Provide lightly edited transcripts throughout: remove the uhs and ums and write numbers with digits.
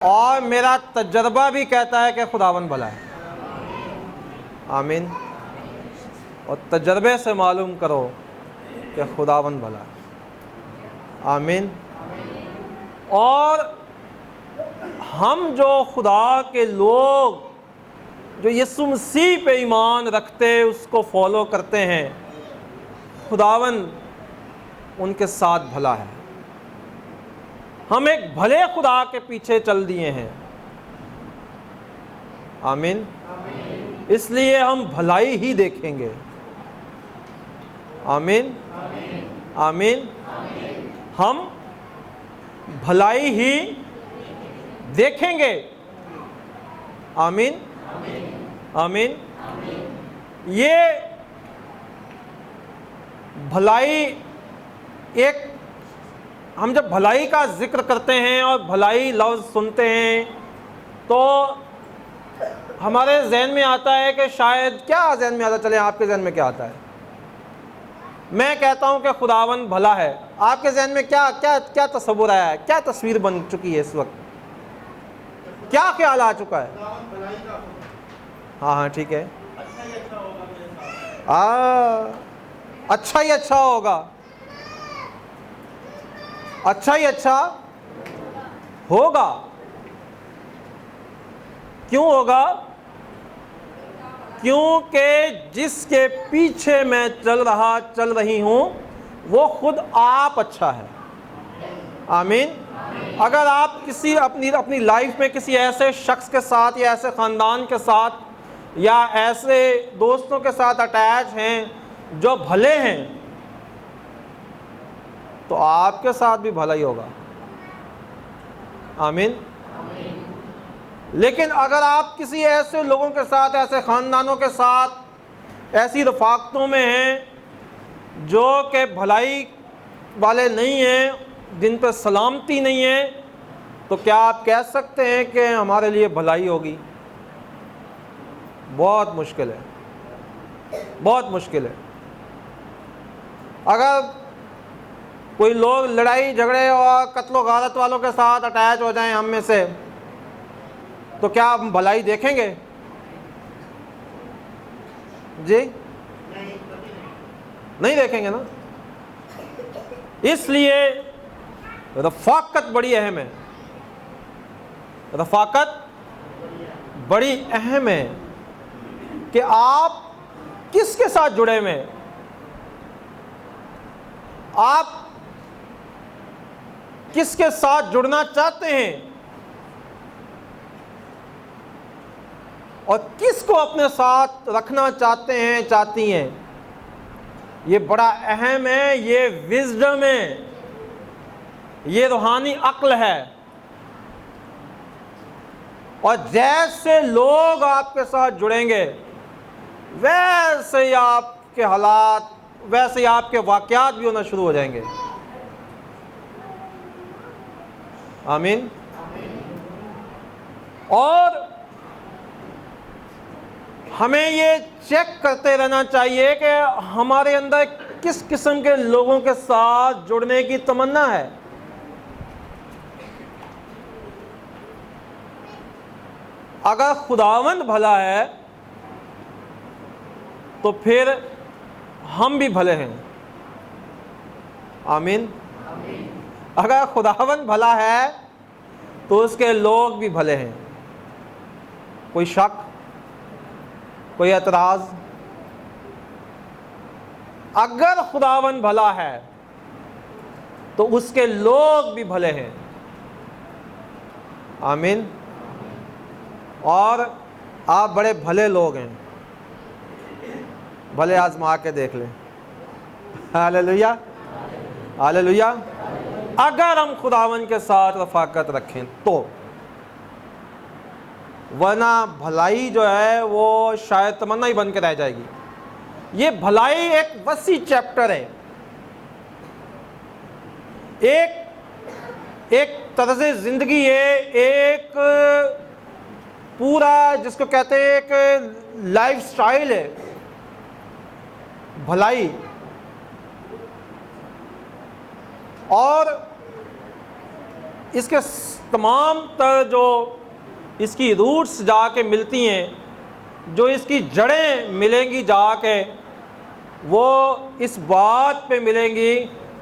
और मेरा तजर्बा भी कहता है कि खुदावंद भला है। आमीन। और तजर्बे से मालूम करो कि खुदावंद भला है। आमीन। और हम जो खुदा के लोग जो यीशु मसीह पे ईमान रखते, उसको फॉलो करते हैं, खुदावंद उनके साथ भला है। हम एक भले खुदा के पीछे चल दिए हैं। आमीन। इसलिए हम भलाई ही देखेंगे। आमीन। आमीन। हम भलाई ही देखेंगे। आमीन। आमीन। ये भलाई, एक हम जब भलाई का जिक्र करते हैं और भलाई लफ्ज़ सुनते हैं तो हमारे जहन में आता है कि शायद, क्या जहन में आता, चले आपके जहन में क्या आता है? मैं कहता हूं कि खुदावंद भला है। आपके जहन में क्या क्या क्या तस्वुर आया है? क्या तस्वीर बन चुकी है इस वक्त? क्या ख्याल आ चुका है? हाँ हाँ ठीक है। अच्छा ही अच्छा होगा। अच्छा ही अच्छा होगा। क्यों होगा? क्योंकि जिसके पीछे मैं चल रही हूं वो खुद आप अच्छा है। आमीन। अगर आप किसी अपनी लाइफ में किसी ऐसे शख्स के साथ या ऐसे ख़ानदान के साथ या ऐसे दोस्तों के साथ अटैच हैं जो भले हैं, तो आपके साथ भी भला ही होगा। आमीन। लेकिन अगर आप किसी ऐसे लोगों के साथ, ऐसे ख़ानदानों के साथ, ऐसी रफ़ाक़तों में हैं जो कि भलाई वाले नहीं हैं, जिन पर सलामती नहीं है, तो क्या आप कह सकते हैं कि हमारे लिए भलाई होगी? बहुत मुश्किल है, बहुत मुश्किल है। अगर कोई लोग लड़ाई झगड़े और कत्लो गारत वालों के साथ अटैच हो जाएं हम में से, तो क्या हम भलाई देखेंगे? जी नहीं देखेंगे ना। इसलिए रफ़ाक़त बड़ी अहम है। रफ़ाक़त बड़ी अहम है कि आप किसके साथ जुड़े हुए हैं। आप किसके साथ जुड़ना चाहते हैं और किसको अपने साथ रखना चाहते हैं, चाहती हैं, ये बड़ा अहम है। ये विज़डम है, ये रूहानी अक्ल है। और जैसे लोग आपके साथ जुड़ेंगे वैसे ही आपके हालात, वैसे ही आपके वाक़यात भी होना शुरू हो जाएंगे। आमीन। और हमें ये चेक करते रहना चाहिए कि हमारे अंदर किस किस्म के लोगों के साथ जुड़ने की तमन्ना है। अगर खुदावंद भला है तो फिर हम भी भले हैं। आमीन। अगर खुदावंद भला है तो उसके लोग भी भले हैं। कोई शक, कोई एतराज़? अगर खुदावंद भला है तो उसके लोग भी भले हैं। आमीन। और आप बड़े भले लोग हैं, भले आजमा के देख लें। Hallelujah, hallelujah. अगर हम खुदावंद के साथ रफ़ाक़त रखें तो, वरना भलाई जो है वो शायद तमन्ना ही बन के रह जाएगी। ये भलाई एक वसी चैप्टर है, एक तर्ज़ ज़िंदगी है, एक पूरा जिसको कहते हैं एक लाइफ स्टाइल है भलाई। और इसके तमाम तर जो इसकी रूट्स जाके मिलती हैं, जो इसकी जड़ें मिलेंगी जाके, वो इस बात पे मिलेंगी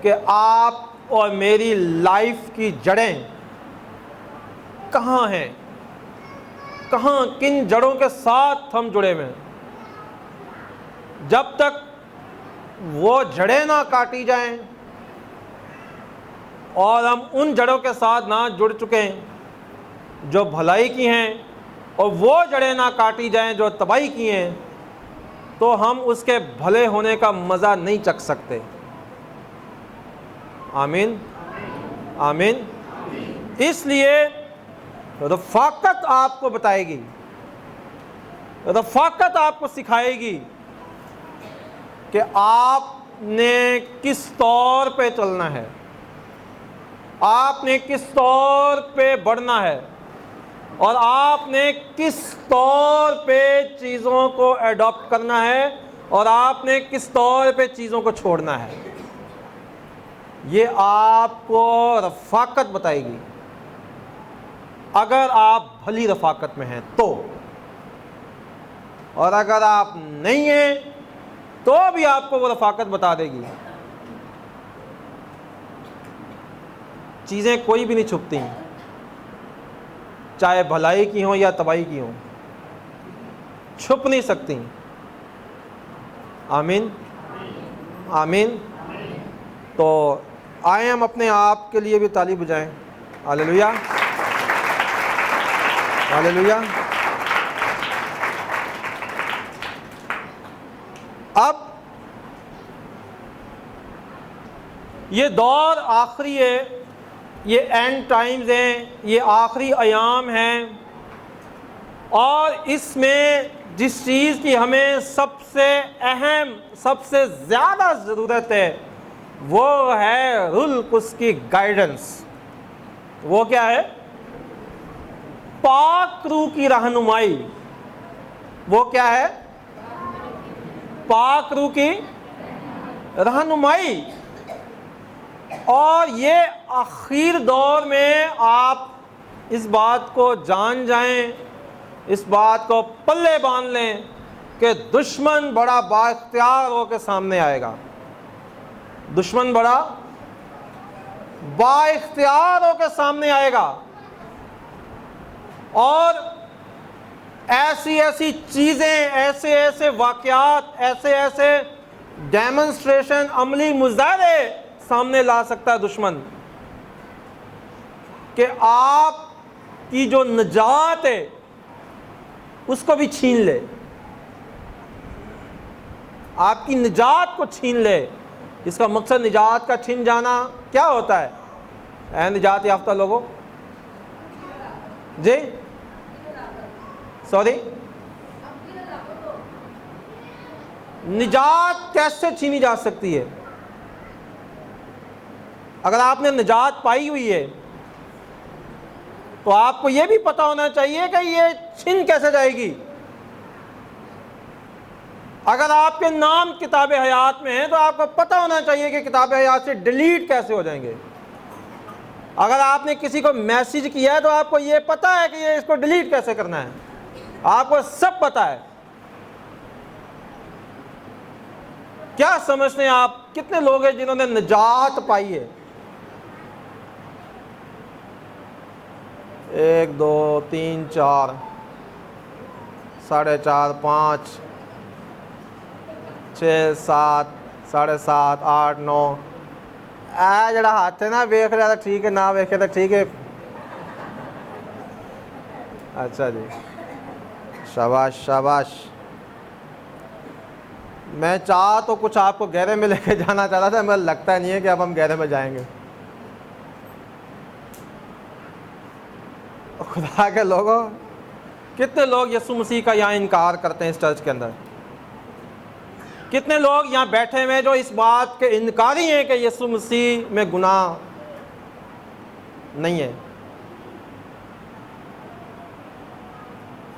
कि आप और मेरी लाइफ की जड़ें कहाँ हैं, कहाँ, किन जड़ों के साथ हम जुड़े हुए हैं। जब तक वो जड़ें ना काटी जाएं और हम उन जड़ों के साथ ना जुड़ चुके हैं जो भलाई की हैं, और वो जड़ें ना काटी जाएं जो तबाही की हैं, तो हम उसके भले होने का मज़ा नहीं चख सकते। आमीन, आमीन। इसलिए रफ़ाकत आपको बताएगी, रफ़ाकत आपको सिखाएगी कि आपने किस तौर पे चलना है, आपने किस तौर पे बढ़ना है, और आपने किस तौर पे चीज़ों को एडॉप्ट करना है, और आपने किस तौर पे चीज़ों को छोड़ना है। ये आपको रफ़ाकत बताएगी, अगर आप भली रफ़ाकत में हैं तो। और अगर आप नहीं हैं तो भी आपको वो रफ़ाकत बता देगी। चीज़ें कोई भी नहीं छुपती, चाहे भलाई की हों या तबाही की हों, छुप नहीं सकती। आमीन, आमीन। तो आए हम अपने आप के लिए भी ताली बजाएं। Hallelujah, hallelujah. अब ये दौर आखिरी है, ये एंड टाइम्स हैं, ये आखिरी अयाम हैं, और इसमें जिस चीज़ की हमें सबसे अहम, सबसे ज़्यादा ज़रूरत है, वो है रुल कुस की गाइडेंस। वो क्या है? पाक रूह की रहनुमाई। वो क्या है? पाक रूह की रहनुमाई। और ये आखिर दौर में आप इस बात को जान जाएं, इस बात को पल्ले बांध लें कि दुश्मन बड़ा बाइख्तियार होकर सामने आएगा। दुश्मन बड़ा बाइख्तियार होकर सामने आएगा, और ऐसी ऐसी चीज़ें, ऐसे ऐसे वाक़यात, ऐसे ऐसे डेमोन्स्ट्रेशन, अमली मुजाहरे सामने ला सकता है दुश्मन कि आपकी जो निजात है उसको भी छीन ले, आपकी निजात को छीन ले। इसका मकसद निजात का छीन जाना क्या होता है? ऐ निजात याफ्ता लोगों, जी सॉरी, निजात कैसे छीनी जा सकती है? अगर आपने निजात पाई हुई है तो आपको यह भी पता होना चाहिए कि ये छीन कैसे जाएगी। अगर आपके नाम किताब हयात में है तो आपको पता होना चाहिए कि किताब हयात से डिलीट कैसे हो जाएंगे। अगर आपने किसी को मैसेज किया है तो आपको ये पता है कि ये इसको डिलीट कैसे करना है, आपको सब पता है। क्या समझते हैं आप कितने लोग हैं जिन्होंने निजात पाई है? 1 2 3 4 4.5 5 6 7 7.5 8 9 आ जड़ा हाथ है ना, वेख लिया तो ठीक है, ना वेखे तो ठीक है। अच्छा जी, शाबाश शाबाश। मैं चाह तो कुछ आपको गहरे में लेके जाना चाहता था, मुझे लगता नहीं है कि अब हम गहरे में जाएंगे। खुदा के लोगों, कितने लोग यीशु मसीह का यहाँ इनकार करते हैं इस चर्च के अंदर? कितने लोग यहाँ बैठे हुए जो इस बात के इनकारी हैं कि यीशु मसीह में गुनाह नहीं है?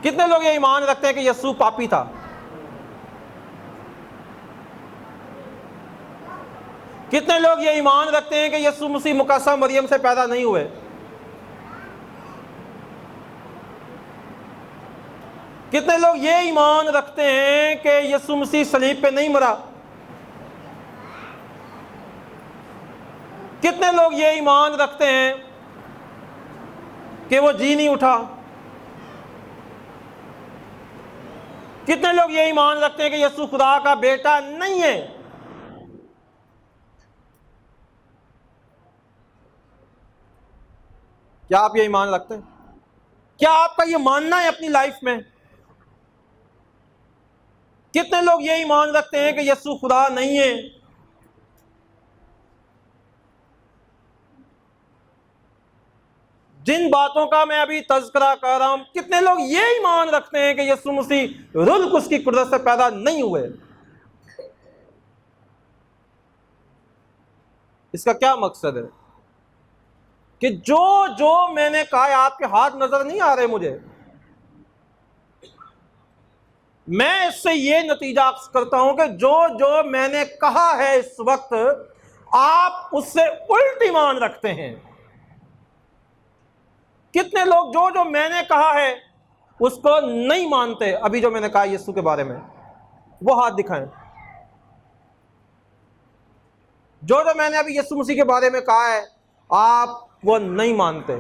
कितने लोग ये ईमान रखते हैं कि यीशु पापी था? कितने लोग ये ईमान रखते हैं कि यीशु मसीह मुकद्दस मरियम से पैदा नहीं हुए? कितने लोग ये ईमान रखते हैं कि यीशु मसीह सलीब पे नहीं मरा? कितने लोग ये ईमान रखते हैं कि वो जी नहीं उठा? कितने लोग ये ईमान रखते हैं कि यीशु खुदा का बेटा नहीं है? क्या आप ये ईमान रखते हैं? क्या आपका ये मानना है अपनी लाइफ में? कितने लोग ये ईमान रखते हैं कि यीशु खुदा नहीं है? जिन बातों का मैं अभी तज़किरा कर रहा हूं, कितने लोग ये ईमान रखते हैं कि यीशु मसीह रुल कुछ की कुदरत से पैदा नहीं हुए? इसका क्या मकसद है? कि जो जो मैंने कहा है, आपके हाथ नजर नहीं आ रहे मुझे, मैं इससे ये नतीजा करता हूं कि जो जो मैंने कहा है इस वक्त आप उससे उल्ट ईमान रखते हैं। कितने लोग जो जो मैंने कहा है उसको नहीं मानते? अभी जो मैंने कहा यीशु के बारे में, वो हाथ दिखाएं। जो जो मैंने अभी यीशु मसीह के बारे में कहा है आप वो नहीं मानते।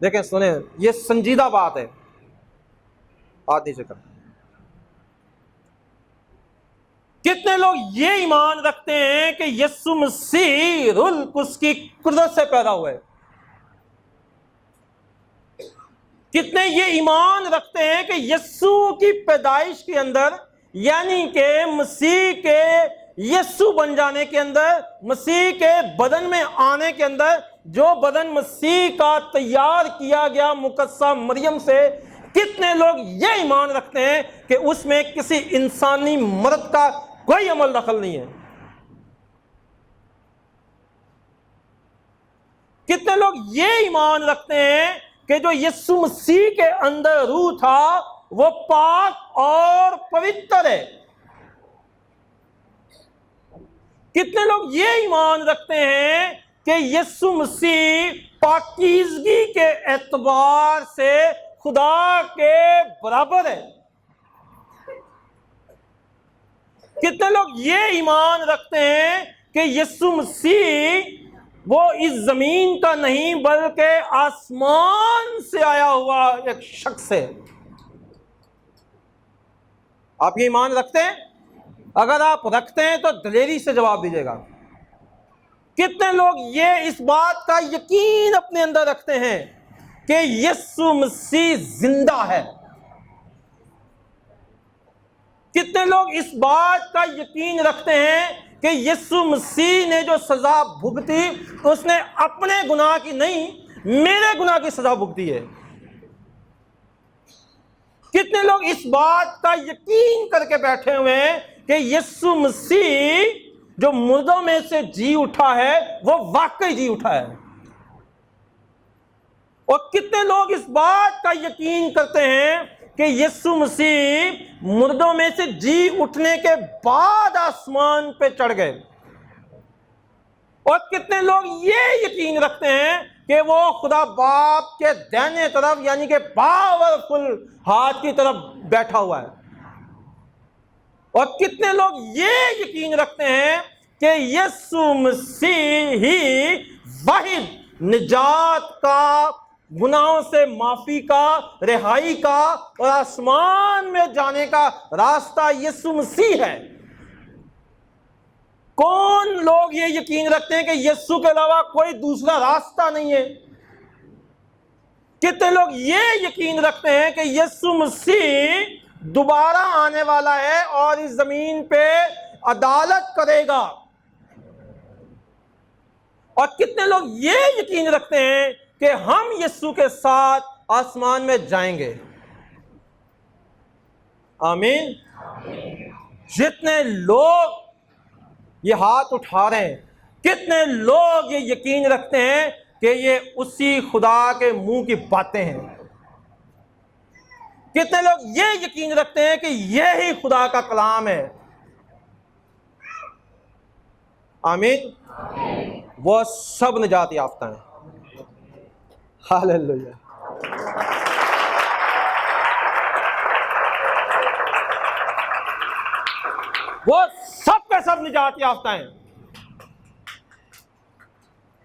देखें, सुने, ये संजीदा बात है। हाथ नीचे कर। कितने लोग ये ईमान रखते हैं कि यीशु मसीह रुल कुछ की कुदरत से पैदा हुए? कितने ये ईमान रखते हैं कि यीशु की पैदाइश के अंदर, यानी कि मसीह के यीशु बन जाने के अंदर, मसीह के बदन में आने के अंदर, जो बदन मसीह का तैयार किया गया मुकद्दसा मरियम से, कितने लोग ये ईमान रखते हैं कि उसमें किसी इंसानी मर्द का कोई अमल दखल नहीं है? कितने लोग ये ईमान रखते हैं कि जो यीशु मसीह के अंदर रूह था वो पाक और पवित्र है? कितने लोग ये ईमान रखते हैं कि यीशु मसीह पाकीज़गी के एतबार से खुदा के बराबर है? कितने लोग ये ईमान रखते हैं कि यीशु मसीह वो इस जमीन का नहीं बल्कि आसमान से आया हुआ एक शख्स है? आप ये ईमान रखते हैं? अगर आप रखते हैं तो दलेरी से जवाब दीजिएगा। कितने लोग ये इस बात का यकीन अपने अंदर रखते हैं कि यीशु मसीह जिंदा है? कितने लोग इस बात का यकीन रखते हैं कि यीशु मसीह ने जो सजा भुगती उसने अपने गुनाह की नहीं, मेरे गुनाह की सजा भुगती है? कितने लोग इस बात का यकीन करके बैठे हुए हैं कि यीशु मसीह जो मुर्दों में से जी उठा है वो वाकई जी उठा है? और कितने लोग इस बात का यकीन करते हैं कि यीशु मसीह मुर्दों में से जी उठने के बाद आसमान पे चढ़ गए? और कितने लोग ये यकीन रखते हैं कि वो खुदा बाप के दाहिने तरफ यानी कि पावरफुल हाथ की तरफ बैठा हुआ है? और कितने लोग ये यकीन रखते हैं कि यीशु मसीह ही वाहिद निजात का, गुनाहों से माफी का, रिहाई का और आसमान में जाने का रास्ता यीशु मसीह है? कौन लोग ये यकीन रखते हैं कि यीशु के अलावा कोई दूसरा रास्ता नहीं है? कितने लोग ये यकीन रखते हैं कि यीशु मसीह दोबारा आने वाला है और इस जमीन पे अदालत करेगा? और कितने लोग ये यकीन रखते हैं कि हम यीशु के साथ आसमान में जाएंगे? आमीन। जितने लोग ये हाथ उठा रहे हैं, कितने लोग ये यकीन रखते हैं कि ये उसी खुदा के मुंह की बातें हैं? कितने लोग ये यकीन रखते हैं कि यह ही खुदा का कलाम है? आमीन। वो सब निजात याफ्ता हैं। हालेलुया। वो सब के सब निजात याफ्ता हैं।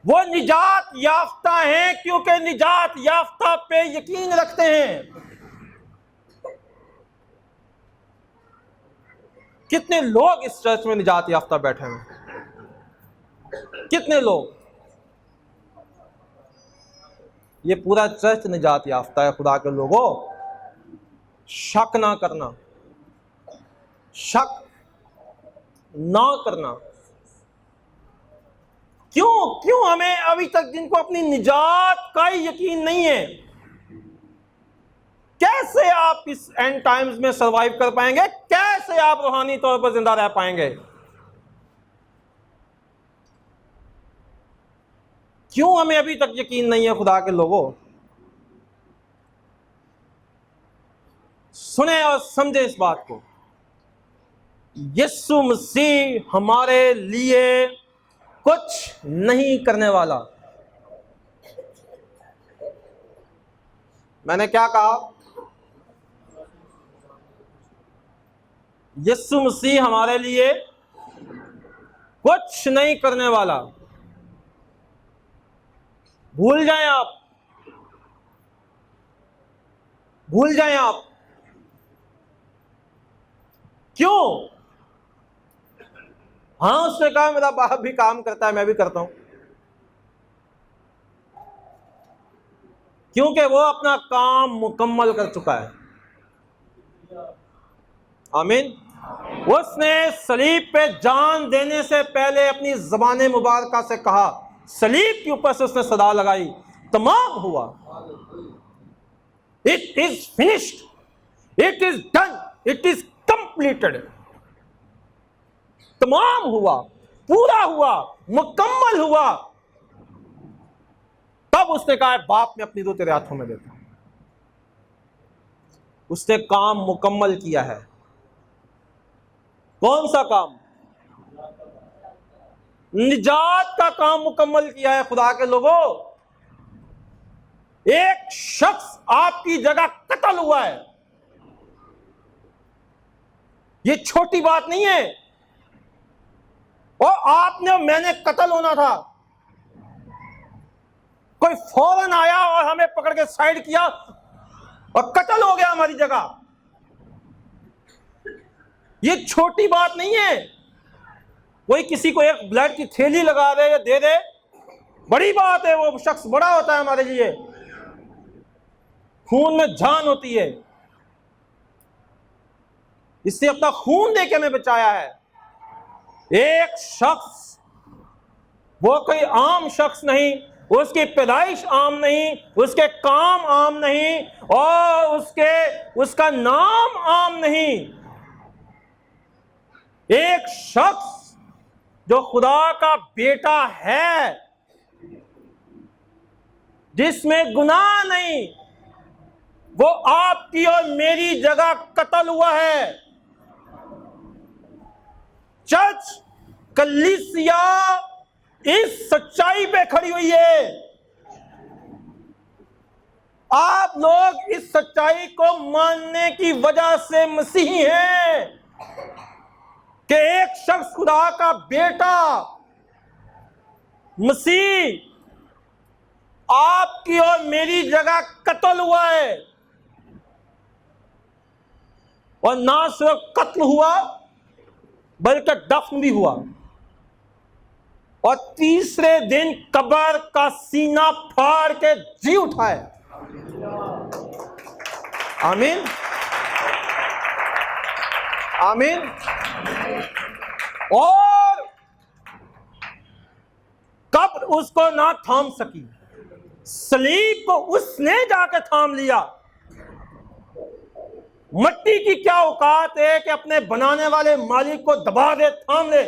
वो निजात याफ्ता हैं क्योंकि निजात याफ्ता पे यकीन रखते हैं। कितने लोग इस चर्च में निजात याफ्ता बैठे हैं? कितने लोग? ये पूरा चर्च निजात याफ्ता है। खुदा के लोगों, शक ना करना, शक ना करना। क्यों हमें अभी तक जिनको अपनी निजात का ही यकीन नहीं है, कैसे आप इस एंड टाइम्स में सरवाइव कर पाएंगे? कैसे आप रूहानी तौर पर जिंदा रह पाएंगे? क्यों हमें अभी तक यकीन नहीं है? खुदा के लोगों, सुने और समझे इस बात को। यीशु मसीह हमारे लिए कुछ नहीं करने वाला। मैंने क्या कहा? यीशु मसीह हमारे लिए कुछ नहीं करने वाला। भूल जाएं आप, भूल जाएं आप। क्यों? हाँ, उसने कहा मेरा बाप भी काम करता है, मैं भी करता हूं। क्योंकि वो अपना काम मुकम्मल कर चुका है। आमीन। उसने सलीब पे जान देने से पहले अपनी ज़बान मुबारका से कहा, सलीब के ऊपर से उसने सदा लगाई, तमाम हुआ। It is finished, it is done, it is completed. तमाम हुआ, पूरा हुआ, मुकम्मल हुआ। तब उसने कहा, बाप मैं अपनी रूह तेरे हाथों में देता हूं। उसने काम मुकम्मल किया है। कौन सा काम? निजात का काम मुकम्मल किया है। खुदा के लोगों, एक शख्स आपकी जगह कत्ल हुआ है। ये छोटी बात नहीं है। और आपने मैंने कत्ल होना था, कोई फौरन आया और हमें पकड़ के साइड किया और कत्ल हो गया हमारी जगह। ये छोटी बात नहीं है। कोई किसी को एक ब्लड की थैली लगा दे या दे दे, बड़ी बात है। वो शख्स बड़ा होता है हमारे लिए। खून में जान होती है। इससे अपना खून दे के हमें बचाया है। एक शख्स, वो कोई आम शख्स नहीं, उसकी पैदाइश आम नहीं, उसके काम आम नहीं, और उसका नाम आम नहीं। एक शख्स जो खुदा का बेटा है, जिसमें गुनाह नहीं, वो आपकी और मेरी जगह कत्ल हुआ है। चर्च, कलीसिया इस सच्चाई पे खड़ी हुई है। आप लोग इस सच्चाई को मानने की वजह से मसीही हैं कि एक शख्स, खुदा का बेटा मसीह, आपकी और मेरी जगह कत्ल हुआ है। और ना सिर्फ कत्ल हुआ, बल्कि दफन भी हुआ। और तीसरे दिन कब्र का सीना फाड़ के जी उठाए। आमीन, आमीन। और कब्र उसको ना थाम सकी, सलीब को उसने जाके थाम लिया। मट्टी की क्या औकात है कि अपने बनाने वाले मालिक को दबा दे, थाम ले।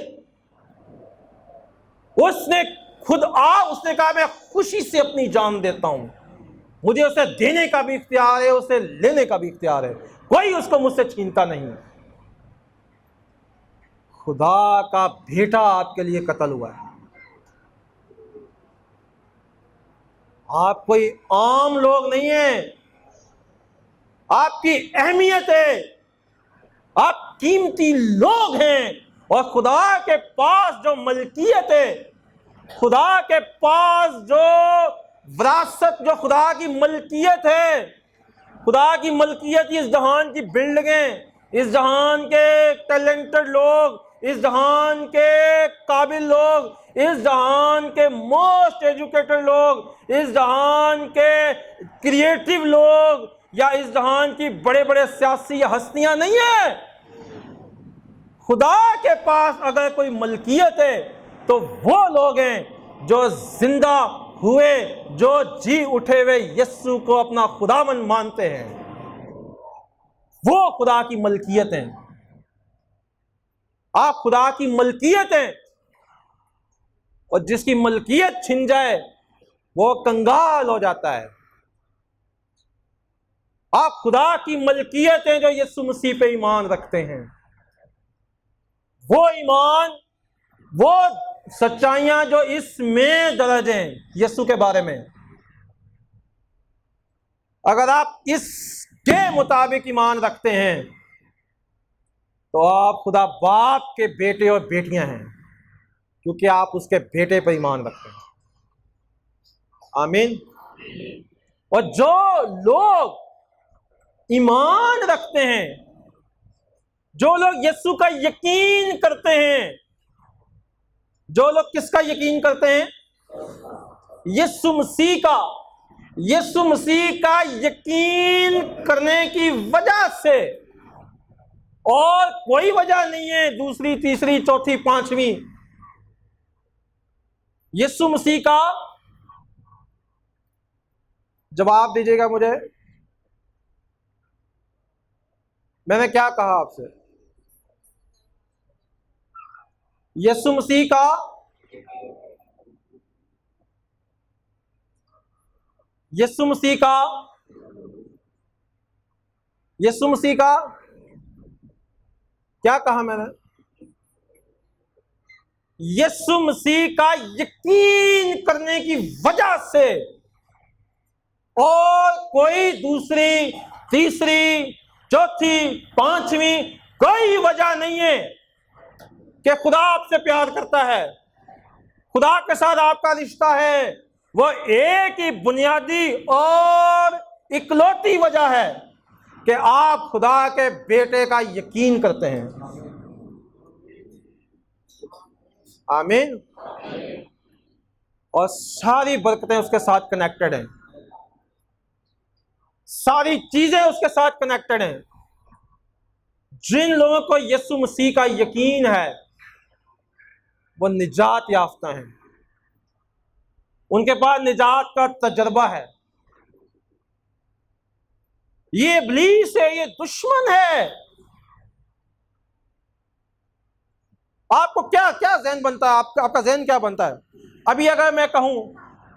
उसने खुद उसने कहा मैं खुशी से अपनी जान देता हूं। मुझे उसे देने का भी इख्तियार है, उसे लेने का भी इख्तियार है। कोई उसको मुझसे छीनता नहीं। खुदा का बेटा आपके लिए कत्ल हुआ है। आप कोई आम लोग नहीं हैं, आपकी अहमियत है, आप कीमती लोग हैं। और खुदा के पास जो मलकियत है, खुदा के पास जो विरासत, जो खुदा की मलकियत है, खुदा की मलकियत इस जहान की बिल्डिंगें, इस जहान के टैलेंटेड लोग, इस जहान के काबिल लोग, इस जहान के मोस्ट एजुकेटेड लोग, इस जहान के क्रिएटिव लोग, या इस जहान की बड़े बड़े सियासी हस्तियां नहीं है। खुदा के पास अगर कोई मलकियत है तो वो लोग हैं जो जिंदा हुए, जो जी उठे हुए यीशु को अपना खुदावन मानते हैं। वो खुदा की मलकियत हैं। आप खुदा की मलकियत हैं, और जिसकी मलकियत छिन जाए वो कंगाल हो जाता है। आप खुदा की मलकियत हैं जो यीशु मसीह पे ईमान रखते हैं। वो ईमान, वो सच्चाइयां जो इसमें दर्ज हैं यीशु के बारे में, अगर आप इसके मुताबिक ईमान रखते हैं तो आप खुदा बाप के बेटे और बेटियां हैं, क्योंकि आप उसके बेटे पर ईमान रखते हैं। आमीन। और जो लोग ईमान रखते हैं, जो लोग यीशु का यकीन करते हैं, जो लोग किसका यकीन करते हैं? यीशु मसीह का। यीशु मसीह का यकीन करने की वजह से, और कोई वजह नहीं है दूसरी, तीसरी, चौथी, पांचवी, यीशु मसीह का। जवाब दीजिएगा मुझे, मैंने क्या कहा आपसे? यीशु मसीह का यीशु मसीह का यीशु मसीह का क्या कहा मैंने? यीशु मसीह का यकीन करने की वजह से, और कोई दूसरी, तीसरी, चौथी, पांचवी कोई वजह नहीं है कि खुदा आपसे प्यार करता है, खुदा के साथ आपका रिश्ता है। वो एक ही बुनियादी और इकलौती वजह है कि आप खुदा के बेटे का यकीन करते हैं। आमीन। और सारी बरकतें उसके साथ कनेक्टेड हैं, सारी चीजें उसके साथ कनेक्टेड हैं। जिन लोगों को यीशु मसीह का यकीन है वो निजात याफ्ता हैं, उनके पास निजात का तजर्बा है। ये इब्लीस है, ये दुश्मन है। आपको क्या क्या ज़हन बनता है? आपका ज़हन क्या बनता है? अभी अगर मैं कहूं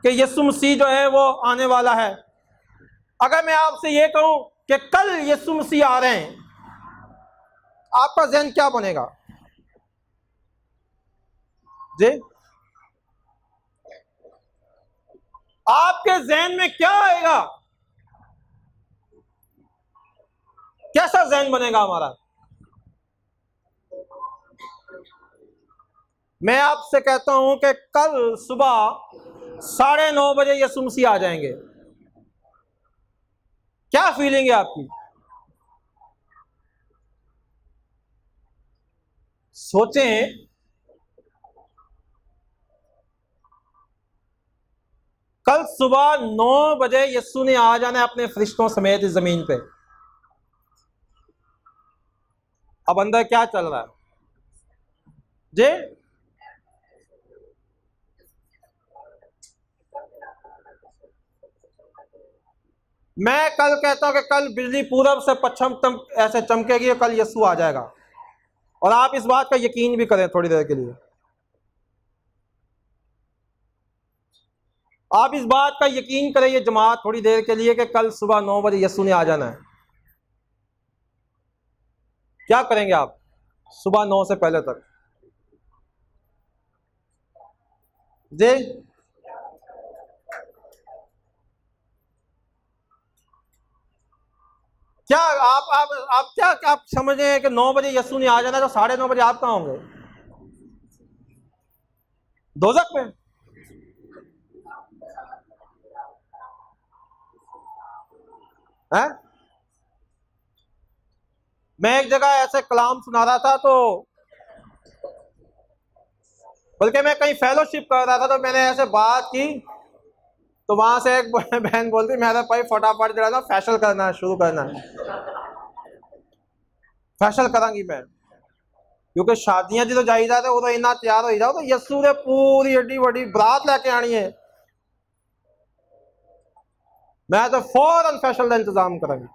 कि यीशु मसीह जो है वो आने वाला है, अगर मैं आपसे ये कहूं कि कल यीशु मसीह आ रहे हैं, आपका ज़हन क्या बनेगा जी? आपके ज़हन में क्या आएगा? कैसा ज़हन बनेगा हमारा? मैं आपसे कहता हूं कि कल सुबह 9:30 बजे यीशु मसीह आ जाएंगे, क्या फीलिंग है आपकी? सोचें, कल सुबह 9 बजे यीशु ने आ जाना है अपने फरिश्तों समेत इस जमीन पे। अब अंदर क्या चल रहा है जी? मैं कल कहता हूं कि कल बिजली पूरब से पश्चिम ऐसे चमकेगी और कल यीशु आ जाएगा, और आप इस बात का यकीन भी करें थोड़ी देर के लिए। आप इस बात का यकीन करें ये जमात थोड़ी देर के लिए कि कल सुबह 9 बजे यीशु ने आ जाना है। क्या करेंगे आप सुबह 9 से पहले तक जी? क्या आप क्या आप समझ रहे हैं कि 9 बजे यीशु ने आ जाना तो 9:30 बजे आप कहाँ होंगे? दोजख में। है? मैं एक जगह ऐसे कलाम सुना रहा था, तो बल्कि मैं कहीं फेलोशिप कर रहा था, तो मैंने ऐसे बात की, तो वहां से एक बहन बोलती, मेरा भाई फटाफट जो है ना फैशल करना शुरू करना है, फैशल करांगी मैं, क्योंकि शादियां जो जाई जाते वो तो इतना तैयार हो जाओ, तो यस्सू ने पूरी एडी बड़ी बरात लेके आनी है, मैं तो फौरन फैशल का इंतजाम करांगी।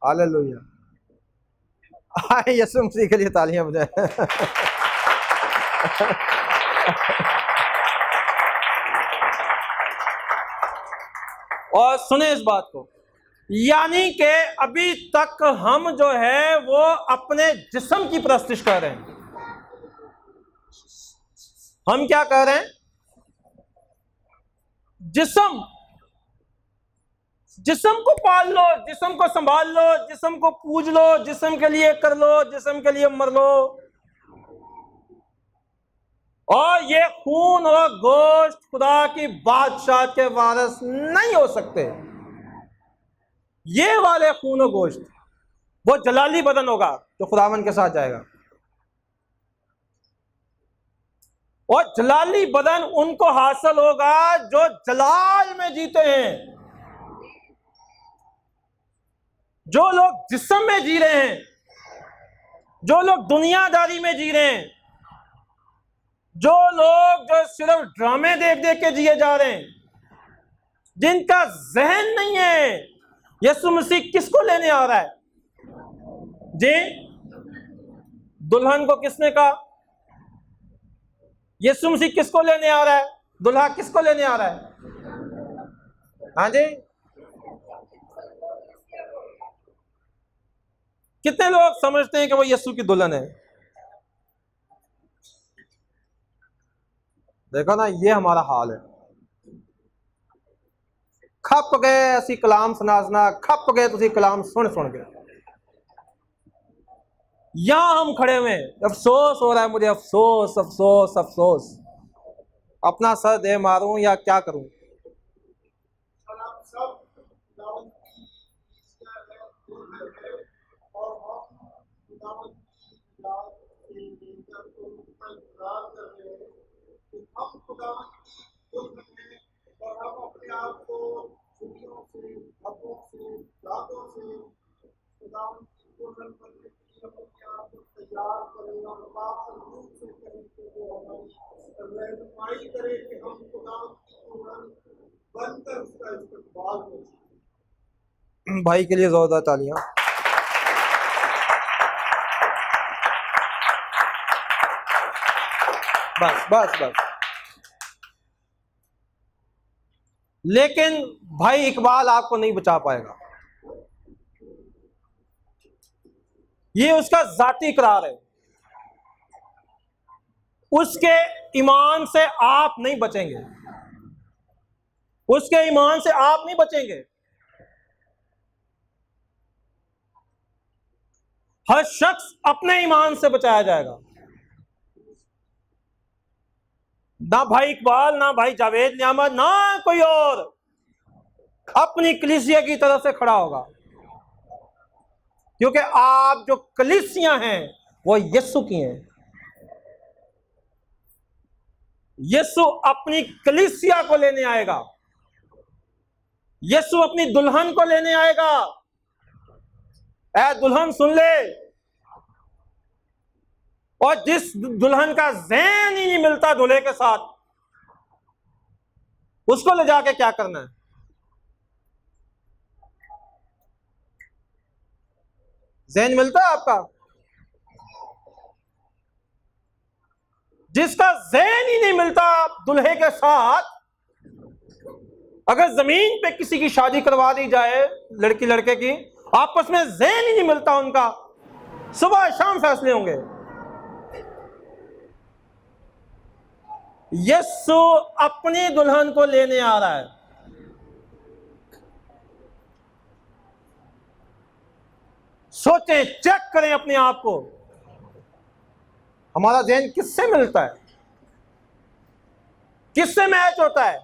हालेलुया। यीशु मसीह के लिए तालियां बजाएं। और सुने इस बात को, यानी कि अभी तक हम जो है वो अपने जिस्म की परस्तिश कर रहे हैं। हम क्या कर रहे हैं? जिस्म को पाल लो, जिस्म को संभाल लो, जिस्म को पूज लो, जिस्म के लिए कर लो, जिस्म के लिए मर लो। और ये खून और गोश्त खुदा की बादशाह के वारिस नहीं हो सकते। ये वाले खून और गोश्त वो जलाली बदन होगा जो खुदावन के साथ जाएगा, और जलाली बदन उनको हासिल होगा जो जलाल में जीते हैं। जो लोग जिस्म में जी रहे हैं, जो लोग दुनियादारी में जी रहे हैं, जो लोग जो सिर्फ ड्रामे देख देख के जिए जा रहे हैं, जिनका जहन नहीं है यीशु मसीह किसको लेने आ रहा है। जी, दुल्हन को किसने कहा? यीशु मसीह किसको लेने आ रहा है? दुल्हा किसको लेने आ रहा है? हाँ जी, कितने लोग समझते हैं कि वो यीशु की दुल्हन है? देखो ना, ये हमारा हाल है। खप गए असी कलाम सुना, खप गए तुसी कलाम सुन के। यहां हम खड़े हुए, अफसोस हो रहा है मुझे, अफसोस अफसोस अफसोस। अपना सर दे मारूं या क्या करूं? भाई के लिए जोरदार तालियां। बस बस बस। लेकिन भाई इकबाल आपको नहीं बचा पाएगा, ये उसका जाती इकरार है। उसके ईमान से आप नहीं बचेंगे, उसके ईमान से आप नहीं बचेंगे। हर शख्स अपने ईमान से बचाया जाएगा, ना भाई इकबाल, ना भाई जावेद नियामत, ना कोई और अपनी कलीसिया की तरफ से खड़ा होगा, क्योंकि आप जो कलीसियां हैं वो यीशु की हैं। यीशु अपनी कलीसिया को लेने आएगा, यीशु अपनी दुल्हन को लेने आएगा। ऐ दुल्हन सुन ले, और जिस दुल्हन का ज़हन ही नहीं मिलता दूल्हे के साथ, उसको ले जाके क्या करना है? ज़हन मिलता है आपका? जिसका ज़हन ही नहीं मिलता दूल्हे के साथ, अगर जमीन पे किसी की शादी करवा दी जाए, लड़की लड़के की, आपस में ज़हन ही नहीं मिलता उनका, सुबह शाम फैसले होंगे। यीशु अपनी दुल्हन को लेने आ रहा है। सोचें, चेक करें अपने आप को, हमारा ज़हन किससे मिलता है, किससे मैच होता है।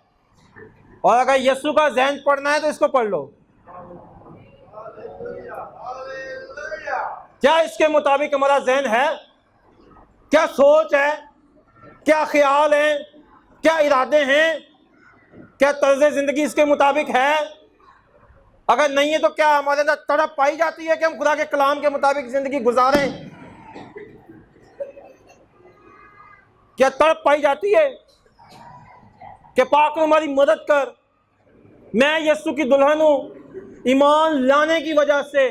और अगर यीशु का ज़हन पढ़ना है तो इसको पढ़ लो। क्या इसके मुताबिक हमारा ज़हन है? क्या सोच है, क्या ख्याल है, क्या इरादे हैं, क्या तर्ज जिंदगी इसके मुताबिक है? अगर नहीं है तो क्या हमारे अंदर तड़प पाई जाती है कि हम खुदा के कलाम के मुताबिक जिंदगी गुजारें? क्या तड़प पाई जाती है कि पाक हमारी मदद कर, मैं यीशु की दुल्हन हूं? ईमान लाने की वजह से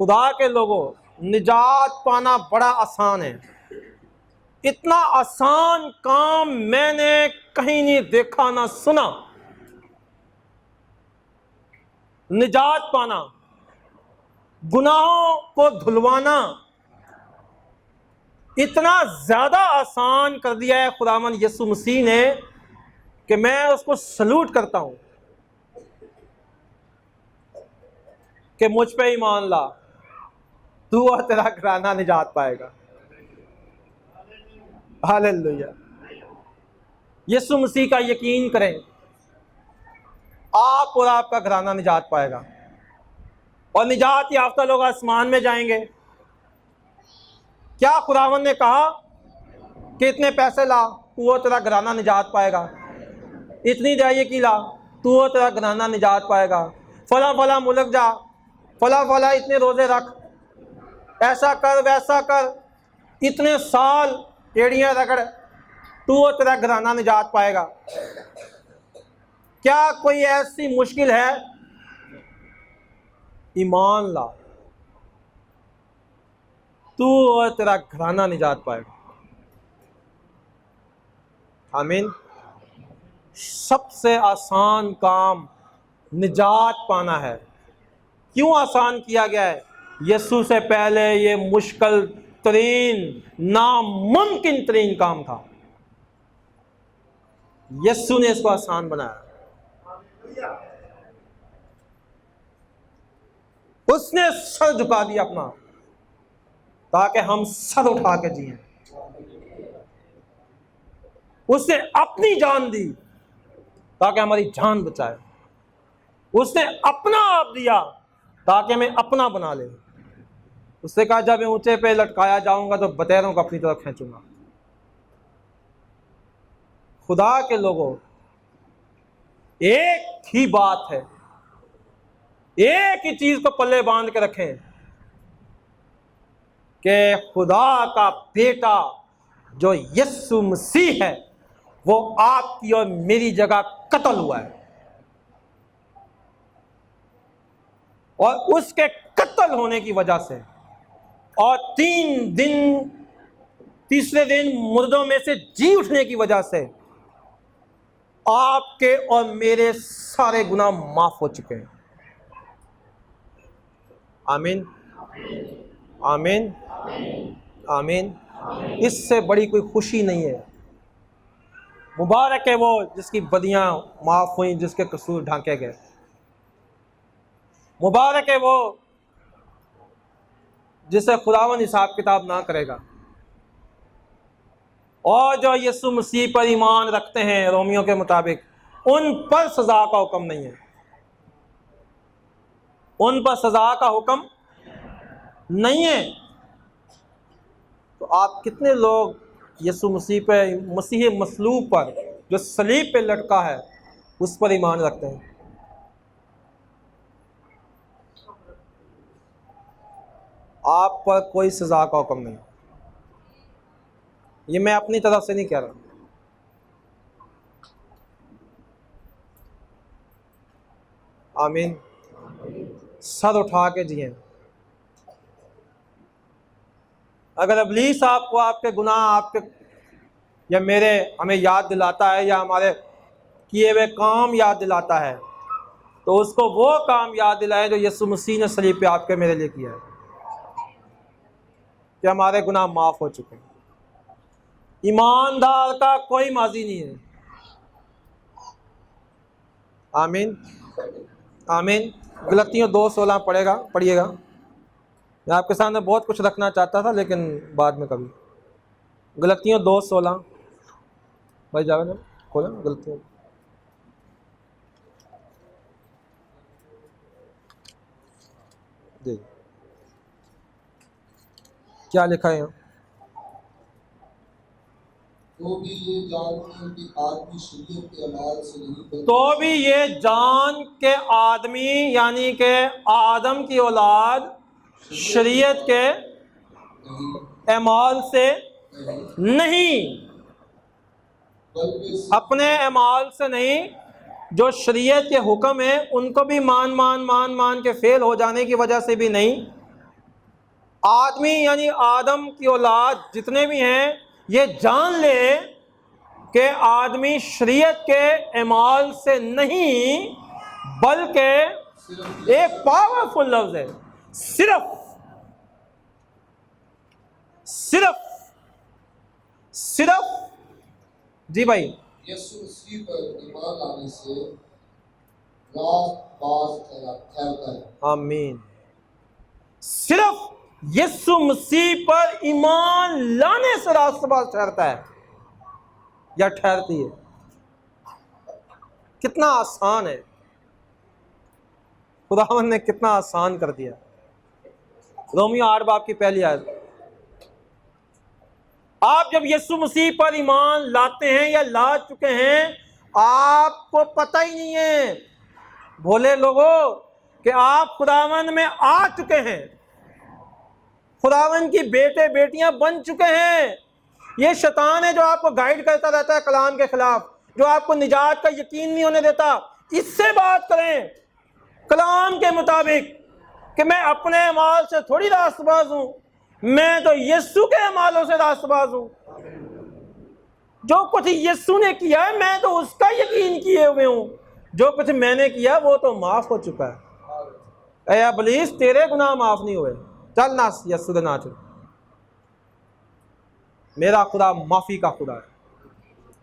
खुदा के लोगों, निजात पाना बड़ा आसान है। इतना आसान काम मैंने कहीं नहीं देखा ना सुना। निजात पाना, गुनाहों को धुलवाना इतना ज्यादा आसान कर दिया है खुदावंद यीशु मसीह ने कि मैं उसको सलूट करता हूं कि मुझ पे ईमान ला, तू और तेरा घराना निजात पाएगा। हालेलुया। यीशु मसीह का यकीन करें, आप और आपका घराना निजात पाएगा। और निजात याफ्ता लोग आसमान में जाएंगे। क्या खुदावंद ने कहा कि इतने पैसे ला, तू और तेरा घराना निजात पाएगा, इतनी दयाई की ला, तू और तेरा घराना निजात पाएगा, फला फला मुल्क जा, फला फला इतने रोजे रख, ऐसा कर वैसा कर, इतने साल एड़ियां रगड़, तू और तेरा घराना निजात पाएगा। क्या कोई ऐसी मुश्किल है? ईमान ला, तू और तेरा घराना निजात पाएगा। आमीन। सबसे आसान काम निजात पाना है। क्यों आसान किया गया है? यीशु से पहले ये मुश्किल तरीन, नामुमकिन तरीन काम था। यीशु ने इसको आसान बनाया। उसने सर झुका दिया अपना, ताकि हम सर उठा के जिए। उसने अपनी जान दी ताकि हमारी जान बचाए। उसने अपना आप दिया ताकि हमें अपना बना ले। उसने कहा, जब मैं ऊंचे पे लटकाया जाऊंगा तो बतेरों को अपनी तरफ खींचूंगा। खुदा के लोगों, एक ही बात है, एक ही चीज को पल्ले बांध के रखें कि खुदा का बेटा जो यीशु मसीह है, वो आपकी और मेरी जगह कत्ल हुआ है। और उसके कत्ल होने की वजह से और तीसरे दिन मुर्दों में से जी उठने की वजह से आपके और मेरे सारे गुनाह माफ हो चुके हैं। आमीन, आमीन, आमीन। इससे बड़ी कोई खुशी नहीं है। मुबारक है वो जिसकी बदियां माफ हुई, जिसके कसूर ढांके गए। मुबारक है वो जिसे खुदावंद हिसाब किताब ना करेगा। और जो यीशु मसीह पर ईमान रखते हैं रोमियो के मुताबिक, उन पर सजा का हुक्म नहीं है। उन पर सजा का हुक्म नहीं है। तो आप कितने लोग यीशु मसीह पे, मसीह मसलूब पर, जो सलीब पे लटका है, उस पर ईमान रखते हैं? आप पर कोई सजा का हुक्म नहीं। ये मैं अपनी तरफ से नहीं कह रहा। आमीन। सर उठा के जिए। अगर इब्लीस आपको आपके गुनाह, आपके या मेरे, हमें याद दिलाता है, या हमारे किए हुए काम याद दिलाता है, तो उसको वो काम याद दिलाए जो यीशु मसीह ने सलीब पे आपके मेरे लिए किया है, कि हमारे गुनाह माफ हो चुके हैं। ईमानदार का कोई माजी नहीं है। आमीन, आमीन। गलतियों 2:16 पढ़िएगा। मैं आपके सामने बहुत कुछ रखना चाहता था लेकिन बाद में कभी। गलतियों 2:16 भाई जावेद खोला गलतियों। जी क्या लिखा है यहाँ? तो भी ये जान के आदमी शरीयत के अमाल से नहीं, तो भी ये जान के आदमी यानी के आदम की औलाद शरीयत के अमाल से नहीं, बल्कि अपने अमाल से नहीं, जो शरीयत के हुक्म है उनको भी मान के फेल हो जाने की वजह से भी नहीं। आदमी यानी आदम की औलाद जितने भी हैं ये जान ले कि आदमी शरीयत के अमाल से नहीं बल्कि एक पावरफुल लफ्ज है, सिर्फ जी भाई यीशु मसीह पर ईमान लाने से रास्तबाज ठहरता है। आमीन। सिर्फ यीशु मसीह पर ईमान लाने से रास्तबाज ठहरता है या ठहरती है। कितना आसान है, खुदावंद ने कितना आसान कर दिया। रोमियो 8 बाब की पहली आयत। आप जब यीशु मसीह पर ईमान लाते हैं या ला चुके हैं, आपको पता ही नहीं है भोले लोगों कि आप खुदावंद में आ चुके हैं, खुदावंद की बेटे बेटियां बन चुके हैं। ये शैतान है जो आपको गाइड करता रहता है कलाम के खिलाफ, जो आपको निजात का यकीन नहीं होने देता। इससे बात करें कलाम के मुताबिक कि मैं अपने अमाल से थोड़ी रास्तबाज हूं, मैं तो यीशु के अमालों से रास्तबाज हूं। जो कुछ यीशु ने किया है मैं तो उसका यकीन किए हुए हूं, जो कुछ मैंने किया वो तो माफ हो चुका है। ऐ इब्लीस तेरे गुनाह माफ नहीं हुए, चल ना यीशु दे नाच। मेरा खुदा माफी का खुदा है,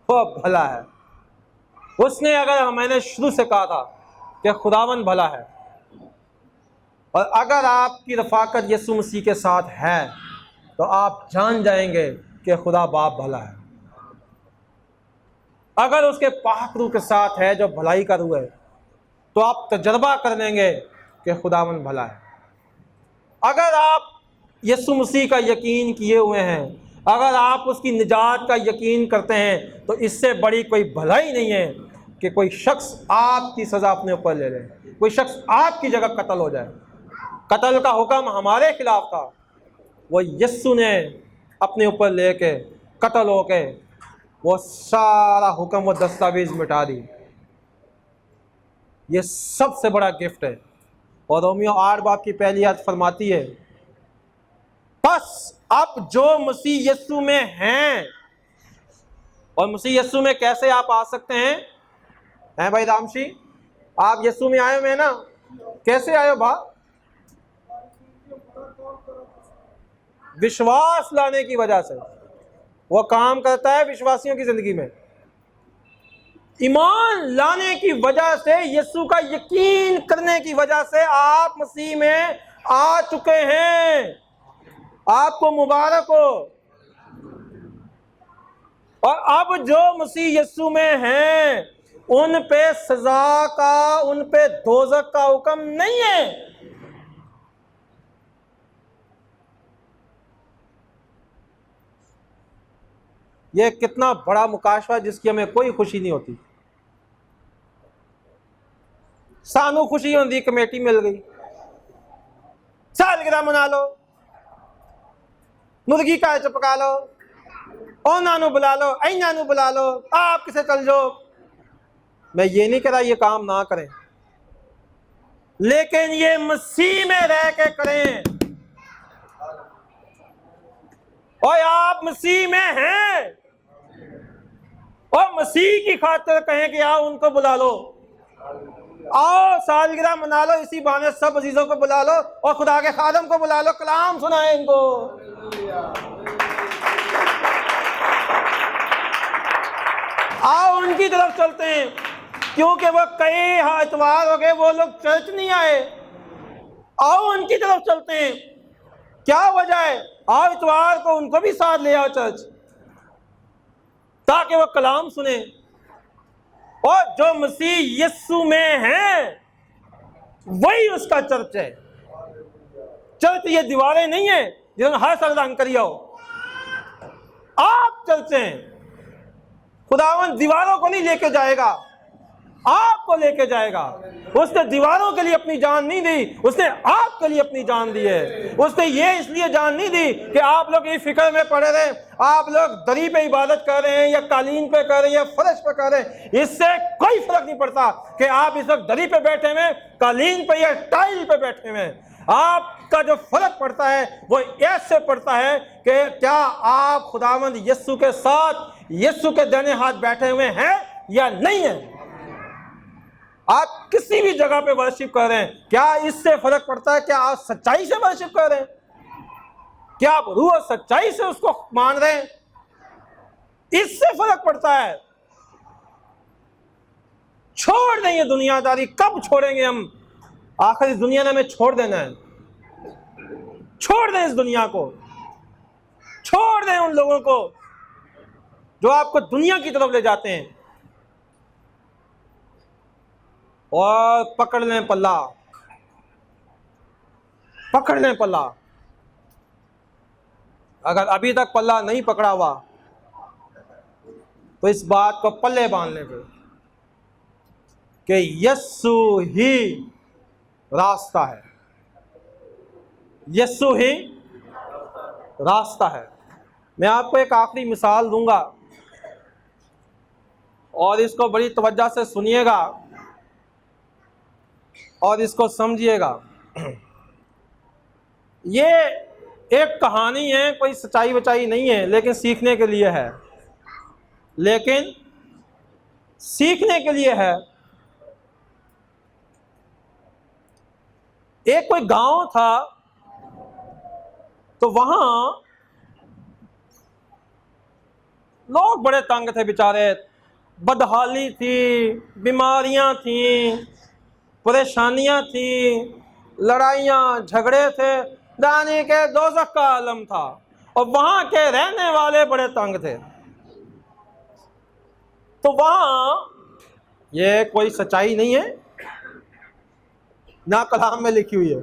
वो भला है। उसने अगर मैंने शुरू से कहा था कि खुदावन भला है, और अगर आपकी रफाकत यीशु मसीह के साथ है तो आप जान जाएंगे कि खुदा बाप भला है। अगर उसके पाक रूह के साथ है जो भलाई का रूह है तो आप तजर्बा कर लेंगे कि खुदावन भला है। अगर आप यीशु मसीह का यकीन किए हुए हैं, अगर आप उसकी निजात का यकीन करते हैं, तो इससे बड़ी कोई भलाई नहीं है कि कोई शख्स आपकी सज़ा अपने ऊपर ले ले, कोई शख्स आपकी जगह कत्ल हो जाए। कत्ल का हुक्म हमारे खिलाफ था, वो यीशु ने अपने ऊपर लेके कत्ल होके वो सारा हुक्म, वो दस्तावेज मिटा दी। ये सबसे बड़ा गिफ्ट है। और रोमियो 8 बाब की पहली आयत फरमाती है, बस अब जो मसीह यीशु में हैं, और मसीह यीशु में कैसे आप आ सकते हैं भाई रामशी? आप यीशु में आए हुए हैं ना, कैसे आए हो भा? विश्वास लाने की वजह से। वो काम करता है विश्वासियों की जिंदगी में। ईमान लाने की वजह से, यीशु का यकीन करने की वजह से आप मसीह में आ चुके हैं। आपको मुबारक हो। और अब जो मसीह यीशु में हैं उन पे सजा का, उन पे दोज़ख का हुक्म नहीं है। यह कितना बड़ा मुकाशवा जिसकी हमें कोई खुशी नहीं होती। सानू खुशी होती कमेटी मिल गई, सालगिरह मना लो, मुर्गी का पका लो, ओना बुला लो, ऐना बुला लो, आप किसे चल जाओ। मैं ये नहीं कह रहा ये काम ना करें, लेकिन ये मसीह में रह के करें। और आप मसीह में हैं और मसीह की खातिर कहें कि आओ उनको बुला लो, आओ सालगिरह मना लो, इसी बहाने सब अजीजों को बुला लो और खुदा के खादम को बुला लो, कलाम सुनाए इनको। आओ उनकी तरफ चलते हैं। क्योंकि वो कई इतवार हो गए वो लोग चर्च नहीं आए। आओ उनकी तरफ चलते हैं। क्या वजह है? आओ इतवार को उनको भी साथ ले आओ चर्च, ताकि वो कलाम सुने। और जो मसीह यीशु में है वही उसका चर्च है। चर्च ये दीवारें नहीं है जिन्होंने हर साल रंग करिया हो। आप चर्च हैं। खुदावन दीवारों को नहीं लेके जाएगा, आपको लेके जाएगा। उसने दीवारों के लिए अपनी जान नहीं दी, उसने आपके लिए अपनी जान दी है। उसने ये इसलिए जान नहीं दी कि आप लोग इस फिक्र में पड़े रहे, आप लोग दरी पे इबादत कर रहे हैं या कालीन पे कर रहे हैं या फर्श पे कर रहे हैं। इससे कोई फर्क नहीं पड़ता कि आप इस वक्त दरी पे बैठे हुए, कालीन पे या टाइल पे बैठे हुए। आपका जो फर्क पड़ता है वो ऐसे पड़ता है कि क्या आप खुदावंद यीशु के साथ, यीशु के दाहिने हाथ बैठे हुए हैं या नहीं है। आप किसी भी जगह पे वर्शिप कर रहे हैं, क्या इससे फर्क पड़ता है? क्या आप सच्चाई से वर्शिप कर रहे हैं? क्या आप रूह और सच्चाई से उसको मान रहे हैं? इससे फर्क पड़ता है। छोड़ दें ये दुनियादारी। कब छोड़ेंगे हम? आखिर इस दुनिया ने हमें छोड़ देना है। छोड़ दें इस दुनिया को, छोड़ दें उन लोगों को जो आपको दुनिया की तरफ ले जाते हैं, और पकड़ लें पल्ला, पकड़ लें पल्ला। अगर अभी तक पल्ला नहीं पकड़ा हुआ तो इस बात को पल्ले बांध लें फिर कि यीशु ही रास्ता है, यीशु ही रास्ता है। मैं आपको एक आखिरी मिसाल दूंगा और इसको बड़ी तवज्जो से सुनिएगा और इसको समझिएगा। ये एक कहानी है, कोई सच्चाई वचाई नहीं है, लेकिन सीखने के लिए है, लेकिन सीखने के लिए है। एक कोई गांव था, तो वहां लोग बड़े तंग थे बेचारे। बदहाली थी, बीमारियां थी, परेशानियां थी, लड़ाइयां झगड़े थे, दाने के दोज़ख का आलम था, और वहां के रहने वाले बड़े तंग थे। तो वहां ये कोई सच्चाई नहीं है, ना कलाम में लिखी हुई है,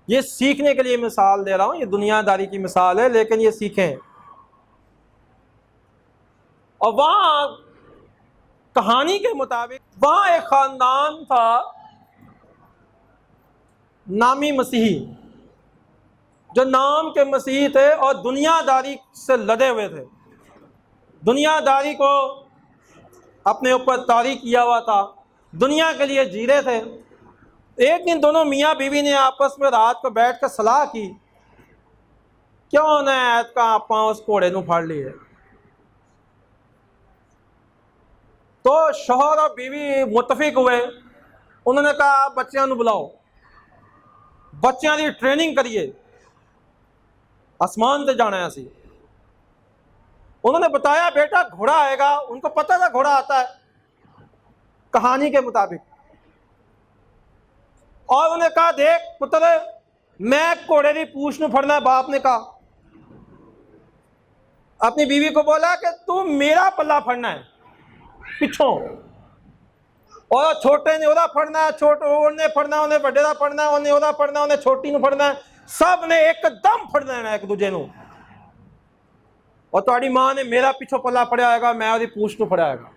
ये सीखने के लिए मिसाल दे रहा हूं। ये दुनियादारी की मिसाल है, लेकिन ये सीखें। और वहां कहानी के मुताबिक वहां एक खानदान था, नामी मसीही, जो नाम के मसीही थे और दुनियादारी से लदे हुए थे, दुनियादारी को अपने ऊपर तारी किया हुआ था, दुनिया के लिए जी रहे थे। एक दिन दोनों मियाँ बीवी ने आपस में रात को बैठ कर सलाह की, क्यों न ऐत का आप उस घोड़े नूं फड़ लिए। तो शौहर और बीवी मुतफिक हुए। उन्होंने कहा बच्चों को बुलाओ, बच्चों की ट्रेनिंग करिए, आसमान से जाना है असी। उन्होंने बताया बेटा घोड़ा आएगा, उनको पता था घोड़ा आता है कहानी के मुताबिक। और उन्होंने कहा देख पुत्र, मैं घोड़े की पूंछ में फड़ना है। बाप ने कहा, अपनी बीवी को बोला कि तू मेरा पल्ला फड़ना है पिछों, और छोटे ने ओदा फड़ना है, छोटे फड़ना, उन्हें बड़े का फड़ना, उन्हें ओदा फड़ना, उन्हें छोटी ਨੂੰ फड़ना, सब ने एकदम फड़ लेना एक दूजे ਨੂੰ। और तुम्हारी मां ने मेरा पिछो पल्ला फड़िया होगा, मैं ਉਹਦੀ पूंछ ਨੂੰ फड़िया होगा।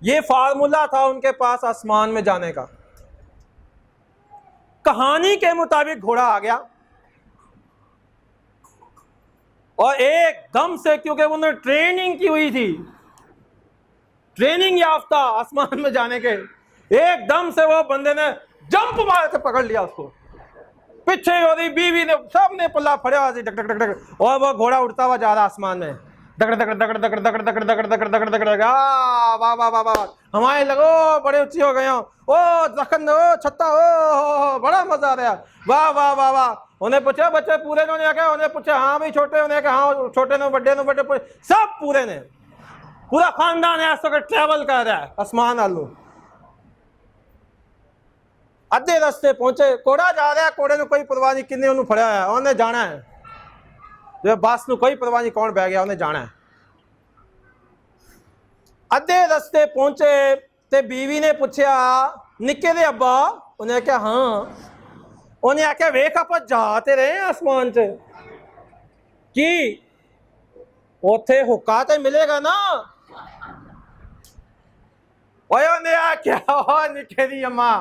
ये फार्मूला था उनके पास आसमान में जाने का। कहानी के मुताबिक घोड़ा आ गया और एकदम से, क्योंकि उन्होंने ट्रेनिंग की हुई थी, ट्रेनिंग याफ्ता आसमान में जाने के, एकदम से वो बंदे ने जंप मार के पकड़ लिया उसको। पीछे और बीवी ने, सब ने पल्ला फड़िया, डक डक डक डक, और वो घोड़ा उड़ता हुआ जा रहा आसमान में, दकड़ दकड़ दकड़ दकड़ दकड़ दकड़ दकड़ दकड़ दकड़ दकड़। वाह वाह वाह वाह, हमारे लगो बड़े ऊंची हो गए हो, ओ दखन, ओ छत्ता, ओ बड़ा मजा आ रहा। वाह वाह वाह वाह। उन्हें पूछा बच्चे पूरे ने, उन्हें पूछा हाँ भाई छोटे, उन्हें कहा हाँ छोटे ने, बड़े ने, बड़े सब पूरे ने। पूरा खानदान है इस वक्त ट्रैवल कर रहा है आसमान आलू। अद्धे रस्ते पहुंचे, कोड़ा जा रहा है, कोड़े ने कोई परवाह नहीं किन्ने उन्होंने फड़िया है, उन्हें जाना है। जो बस ਨੂੰ कोई परवाह नहीं कौन बह गया, उन्हें जाना है। अद्धे रस्ते पहुंचे ते बीवी ने पूछा निक्के दे अब्बा, उन्हें क्या हाँ, उन्हें आख्या वेख आप जाते रहे आसमान च की उथे हुक्का तो मिलेगा ना। उन्हें आख्या निक्के दी अम्मा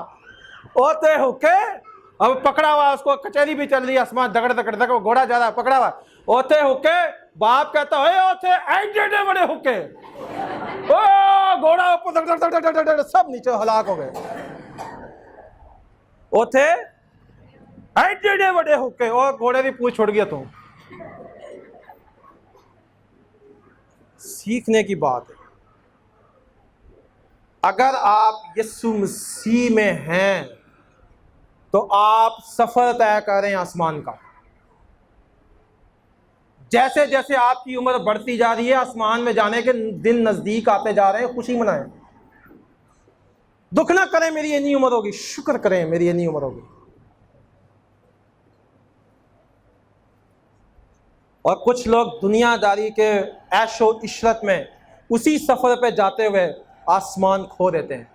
ओते हुक्के, अब पकड़ा हुआ उसको, कचहरी भी चल रही है, आसमान दगड़ दगड़ दगड़, घोड़ा जा रहा पकड़ा हुआ, ओते हुक्के। बाप कहता है ओते एडे बड़े हुक्के, ओ घोड़ा ऊपर दगड़ दगड़ दगड़ दगड़ सब नीचे हलाक हो गए। ओते एडे बड़े हुक्के और घोड़े की पूंछ छुड़ गया। तू सीखने की बात है। अगर आप यीशु मसीह में हैं तो आप सफर तय करें आसमान का। जैसे जैसे आपकी उम्र बढ़ती जा रही है, आसमान में जाने के दिन नजदीक आते जा रहे हैं, खुशी मनाएं। दुख ना करें मेरी इतनी उम्र होगी, शुक्र करें मेरी इतनी उम्र होगी। और कुछ लोग दुनियादारी के ऐशो इशरत में उसी सफर पे जाते हुए आसमान खो देते हैं,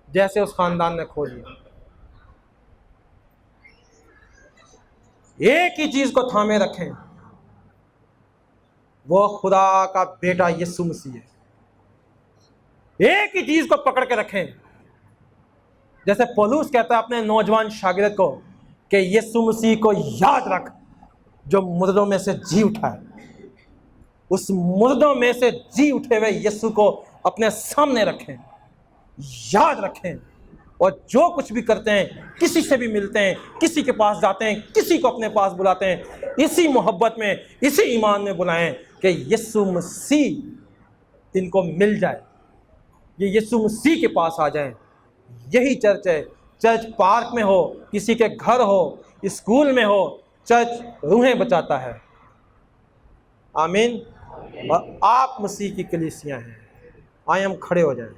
जैसे उस खानदान ने खो दिया। एक ही चीज को थामे रखें, वो खुदा का बेटा यीशु मसीह है। एक ही चीज को पकड़ के रखें, जैसे पौलुस कहता है अपने नौजवान शागिर्द को कि यीशु मसीह को याद रख जो मुर्दों में से जी उठा है। उस मुर्दों में से जी उठे हुए यीशु को अपने सामने रखें, याद रखें, और जो कुछ भी करते हैं, किसी से भी मिलते हैं, किसी के पास जाते हैं, किसी को अपने पास बुलाते हैं, इसी मोहब्बत में, इसी ईमान में बुलाएं कि यीशु मसीह इनको मिल जाए, ये यीशु मसीह के पास आ जाएं। यही चर्च है। चर्च पार्क में हो, किसी के घर हो, स्कूल में हो, चर्च रूहें बचाता है। आमीन। और आप मसीह की कलीसियां हैं। आइए हम खड़े हो जाएं।